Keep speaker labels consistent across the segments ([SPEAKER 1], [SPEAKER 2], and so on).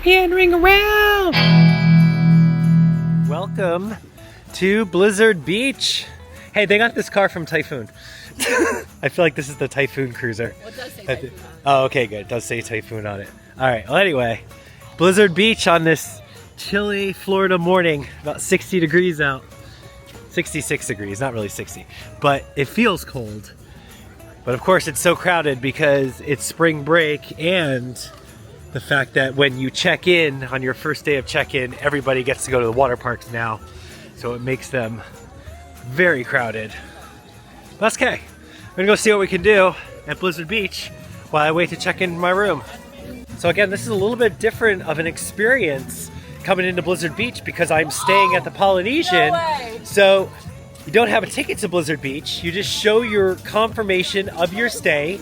[SPEAKER 1] meandering around. Welcome to Blizzard Beach. Hey, they got this car from Typhoon. I feel like this is the Typhoon cruiser.
[SPEAKER 2] Well, it does say Typhoon on it.
[SPEAKER 1] Oh, okay, good. It does say Typhoon on it. All right, well, anyway, Blizzard Beach on this chilly Florida morning, about 60 degrees out. 66 degrees, not really 60, but it feels cold. But of course, it's so crowded because it's spring break and the fact that when you check in on your first day of check-in, everybody gets to go to the water parks now. So it makes them very crowded. That's okay. I'm gonna go see what we can do at Blizzard Beach while I wait to check in my room. So again, this is a little bit different of an experience coming into Blizzard Beach because I'm staying at the Polynesian.
[SPEAKER 2] No way.
[SPEAKER 1] So you don't have a ticket to Blizzard Beach. You just show your confirmation of your stay.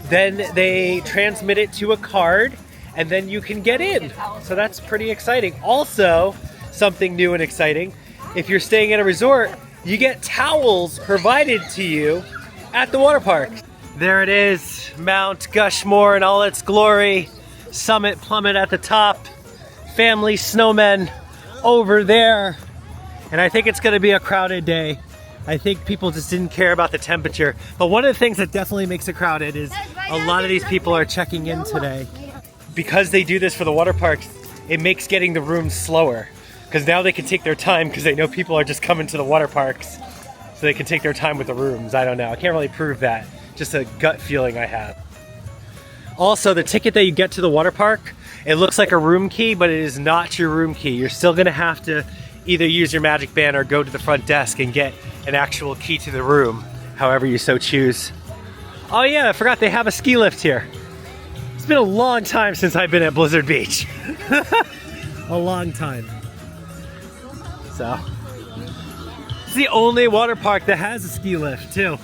[SPEAKER 1] Then they transmit it to a card and then you can get in. So that's pretty exciting. Also, something new and exciting, if you're staying at a resort, you get towels provided to you at the water park. There it is, Mount Gushmore in all its glory. Summit plummet at the top. Family snowmen over there. And I think it's gonna be a crowded day. I think people just didn't care about the temperature. But one of the things that definitely makes it crowded is a lot of these people are checking in today. Because they do this for the water parks, it makes getting the rooms slower. Because now they can take their time because they know people are just coming to the water parks. So they can take their time with the rooms. I don't know, I can't really prove that. Just a gut feeling I have. Also, the ticket that you get to the water park, it looks like a room key, but it is not your room key. You're still gonna have to either use your magic band or go to the front desk and get an actual key to the room, however you so choose. Oh yeah, I forgot they have a ski lift here. It's been a long time since I've been at Blizzard Beach. A long time. So, it's the only water park that has a ski lift too.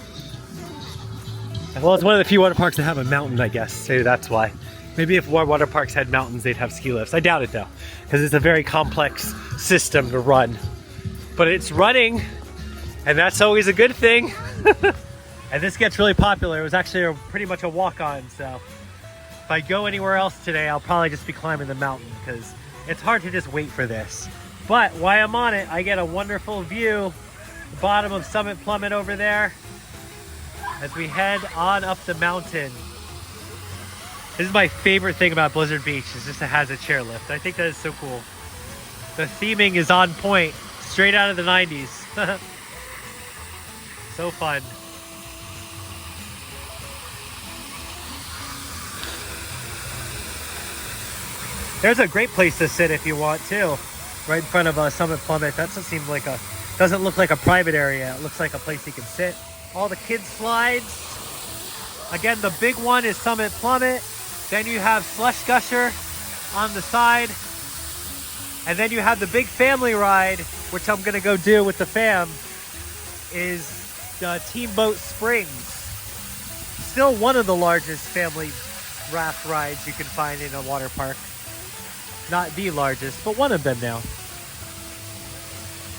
[SPEAKER 1] Well, it's one of the few water parks that have a mountain, I guess. Maybe that's why. Maybe if more water parks had mountains, they'd have ski lifts. I doubt it though, because it's a very complex system to run. But it's running, and that's always a good thing. And this gets really popular. It was actually pretty much a walk-on, so if I go anywhere else today, I'll probably just be climbing the mountain because it's hard to just wait for this. But while I'm on it, I get a wonderful view, the bottom of Summit Plummet over there, as we head on up the mountain. This is my favorite thing about Blizzard Beach, is just it has a chairlift. I think that is so cool. The theming is on point, straight out of the 90s. So fun. There's a great place to sit if you want too. Right in front of Summit Plummet. That doesn't look like a private area. It looks like a place you can sit. All the kids slides. Again, the big one is Summit Plummet. Then you have Slush Gusher on the side. And then you have the big family ride, which I'm gonna go do with the fam, is the Teamboat Springs. Still one of the largest family raft rides you can find in a water park. Not the largest, but one of them now.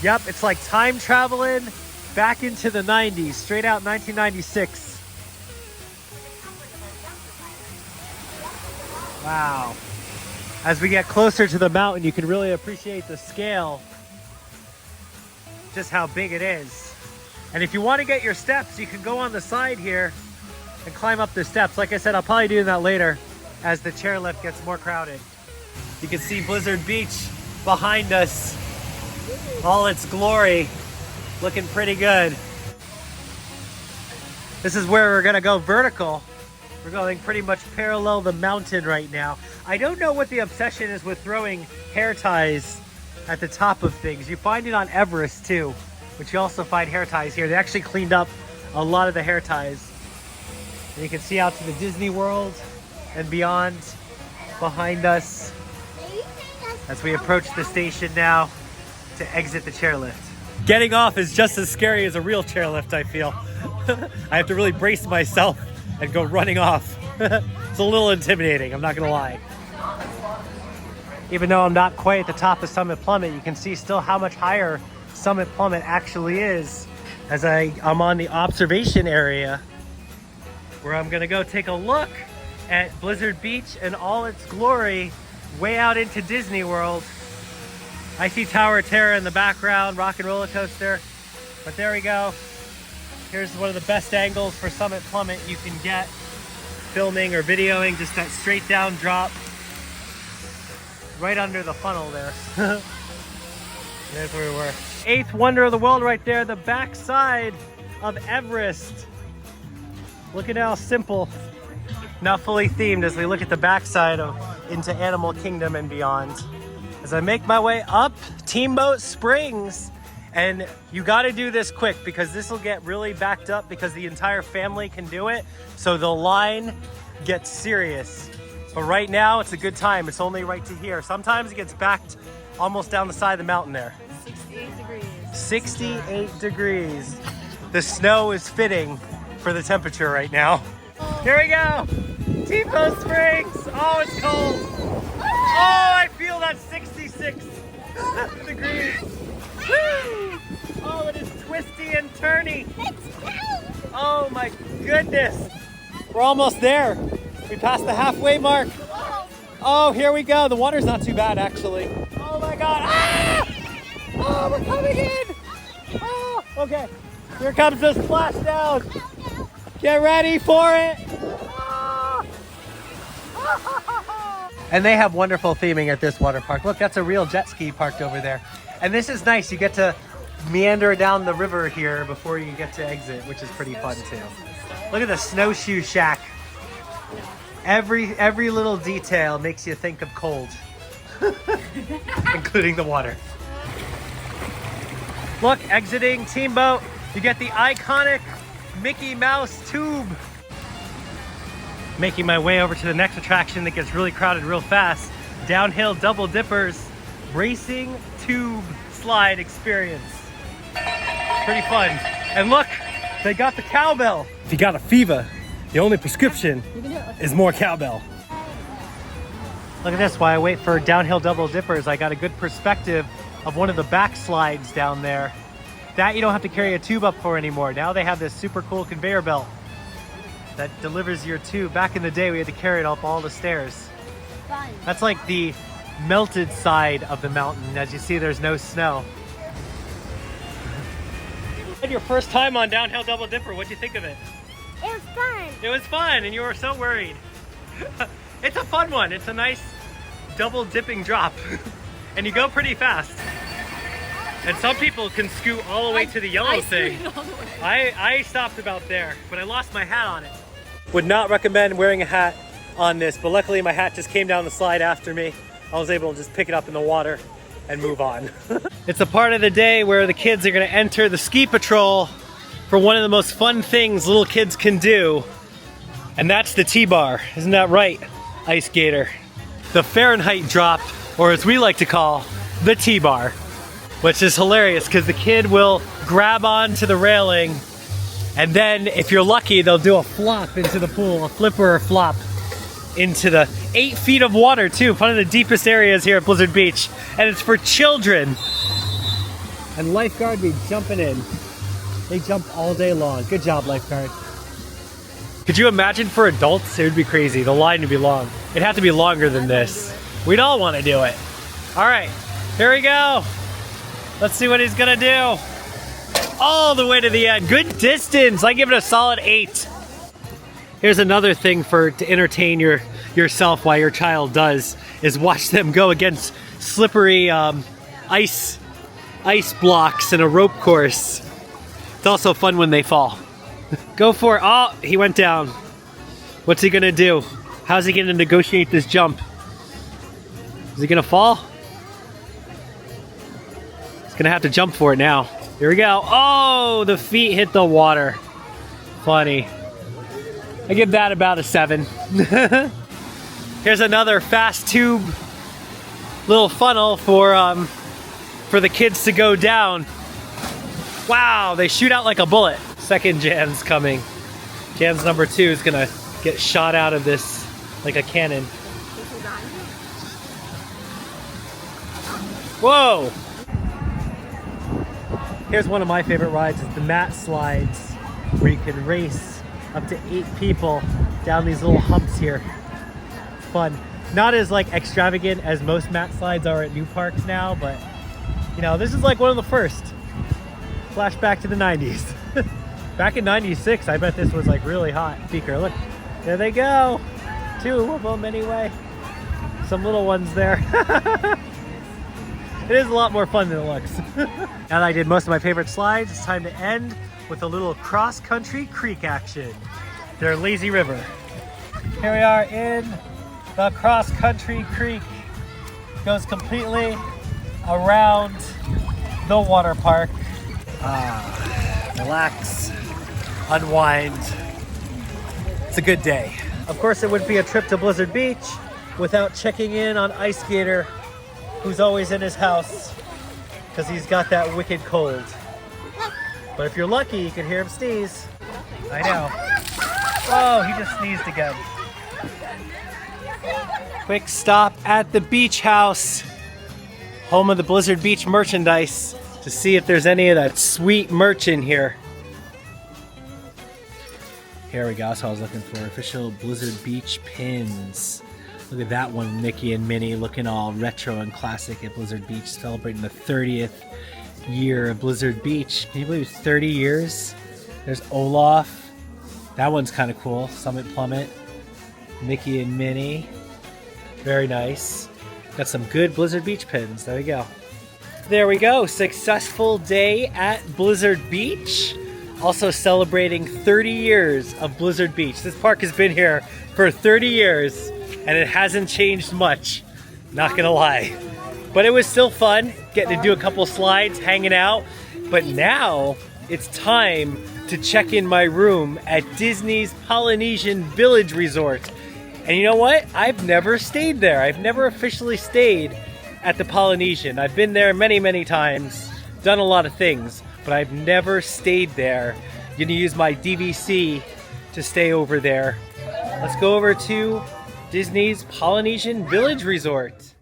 [SPEAKER 1] Yep, it's like time traveling back into the 90s, straight out 1996. Wow. As we get closer to the mountain, you can really appreciate the scale, just how big it is. And if you want to get your steps, you can go on the side here and climb up the steps. Like I said, I'll probably do that later as the chairlift gets more crowded. You can see Blizzard Beach behind us, all its glory, looking pretty good. This is where we're gonna go vertical. We're going pretty much parallel the mountain right now. I don't know what the obsession is with throwing hair ties at the top of things. You find it on Everest too, but you also find hair ties here. They actually cleaned up a lot of the hair ties. And you can see out to the Disney World and beyond behind us as we approach the station now to exit the chairlift. Getting off is just as scary as a real chairlift, I feel. I have to really brace myself and go running off. It's a little intimidating, I'm not gonna lie. Even though I'm not quite at the top of Summit Plummet, you can see still how much higher Summit Plummet actually is as I'm on the observation area where I'm gonna go take a look at Blizzard Beach in all its glory way out into Disney World. I see Tower of Terror in the background, Rock and Roller Coaster. But there we go. Here's one of the best angles for Summit Plummet you can get. Filming or videoing, just that straight down drop. Right under the funnel there. There's where we were. 8th wonder of the world right there, the backside of Everest. Look at how simple, not fully themed as we look at the backside of into Animal Kingdom and beyond. As I make my way up Teamboat Springs, and you gotta do this quick because this will get really backed up because the entire family can do it. So the line gets serious. But right now it's a good time. It's only right to here. Sometimes it gets backed almost down the side of the mountain there.
[SPEAKER 2] 68 degrees.
[SPEAKER 1] 68 degrees. The snow is fitting for the temperature right now. Here we go. Teamboat Springs. Oh, it's cold. Oh, I feel that 66 degrees. Woo! Oh, it is twisty and turny. Oh my goodness. We're almost there. We passed the halfway mark. Oh, here we go. The water's not too bad, actually. Oh my God. Ah! Oh, we're coming in. Oh, okay. Here comes the splashdown. Get ready for it. Ah! And they have wonderful theming at this water park. Look, that's a real jet ski parked over there. And this is nice. You get to meander down the river here before you get to exit, which is pretty fun too. Look at the snowshoe shack. Every little detail makes you think of cold, including the water. Look, exiting Teamboat, you get the iconic Mickey Mouse tube. Making my way over to the next attraction that gets really crowded real fast. Downhill Double Dippers Racing Tube Slide Experience. Pretty fun. And look, they got the cowbell. If you got a fever, the only prescription is more cowbell. Look at this, while I wait for Downhill Double Dippers, I got a good perspective of one of the back slides down there. That you don't have to carry a tube up for anymore. Now they have this super cool conveyor belt that delivers your tube. Back in the day, we had to carry it up all the stairs.
[SPEAKER 2] Fun.
[SPEAKER 1] That's like the melted side of the mountain. As you see, there's no snow. Your first time on Downhill Double Dipper, what'd you think of it?
[SPEAKER 2] It was fun.
[SPEAKER 1] It was fun, and you were so worried. It's a fun one. It's a nice double dipping drop, and you go pretty fast. And some people can scoot all the way to the yellow thing. I stopped about there, but I lost my hat on it. Would not recommend wearing a hat on this, but luckily my hat just came down the slide after me. I was able to just pick it up in the water and move on. It's a part of the day where the kids are gonna enter the ski patrol for one of the most fun things little kids can do, and that's the T-bar. Isn't that right, Ice Gator? The Fahrenheit drop, or as we like to call, the T-bar, which is hilarious because the kid will grab onto the railing, and then if you're lucky, they'll do a flop into the pool, a flip or a flop into the 8 feet of water too, one of the deepest areas here at Blizzard Beach, and it's for children. And lifeguard be jumping in. They jump all day long. Good job, lifeguard. Could you imagine for adults? It would be crazy. The line would be long. It'd have to be longer than this. We'd all want to do it. All right, here we go. Let's see what he's gonna do. All the way to the end. Good distance. I give it a solid 8. Here's another thing to entertain yourself while your child does, is watch them go against slippery ice blocks in a rope course. It's also fun when they fall. Go for it. Oh, he went down. What's he gonna do? How's he gonna negotiate this jump? Is he gonna fall? He's gonna have to jump for it now. Here we go. Oh, the feet hit the water. Funny. I give that about a 7. Here's another fast tube little funnel for the kids to go down. Wow, they shoot out like a bullet. Second Jan's coming. Jan's number 2 is gonna get shot out of this like a cannon. Whoa! Here's one of my favorite rides, is the mat slides, where you can race up to 8 people down these little humps here. It's fun. Not as like extravagant as most mat slides are at new parks now, but you know, this is like one of the first. Flashback to the 90s. Back in 96, I bet this was like really hot. Beaker, look, there they go. 2 of them anyway. Some little ones there. It is a lot more fun than it looks. Now that I did most of my favorite slides, it's time to end with a little cross-country creek action. They're Lazy River. Here we are in the cross-country creek. Goes completely around the water park. Relax, unwind. It's a good day. Of course, it wouldn't be a trip to Blizzard Beach without checking in on Ice Skater, who's always in his house because he's got that wicked cold. But if you're lucky, you can hear him sneeze. I know. Oh, he just sneezed again. Quick stop at the beach house, home of the Blizzard Beach merchandise, to see if there's any of that sweet merch in here. Here we go. So I was looking for official Blizzard Beach pins. Look at that one, Mickey and Minnie, looking all retro and classic at Blizzard Beach, celebrating the 30th year of Blizzard Beach. Can you believe it's 30 years? There's Olaf. That one's kind of cool. Summit Plummet. Mickey and Minnie. Very nice. Got some good Blizzard Beach pins. There we go. There we go. Successful day at Blizzard Beach. Also celebrating 30 years of Blizzard Beach. This park has been here for 30 years and it hasn't changed much. Not gonna lie. But it was still fun getting to do a couple slides, hanging out. But now it's time to check in my room at Disney's Polynesian Village Resort. And you know what? I've never stayed there. I've never officially stayed at the Polynesian. I've been there many, many times, done a lot of things, but I've never stayed there. I'm gonna use my DVC to stay over there. Let's go over to Disney's Polynesian Village Resort.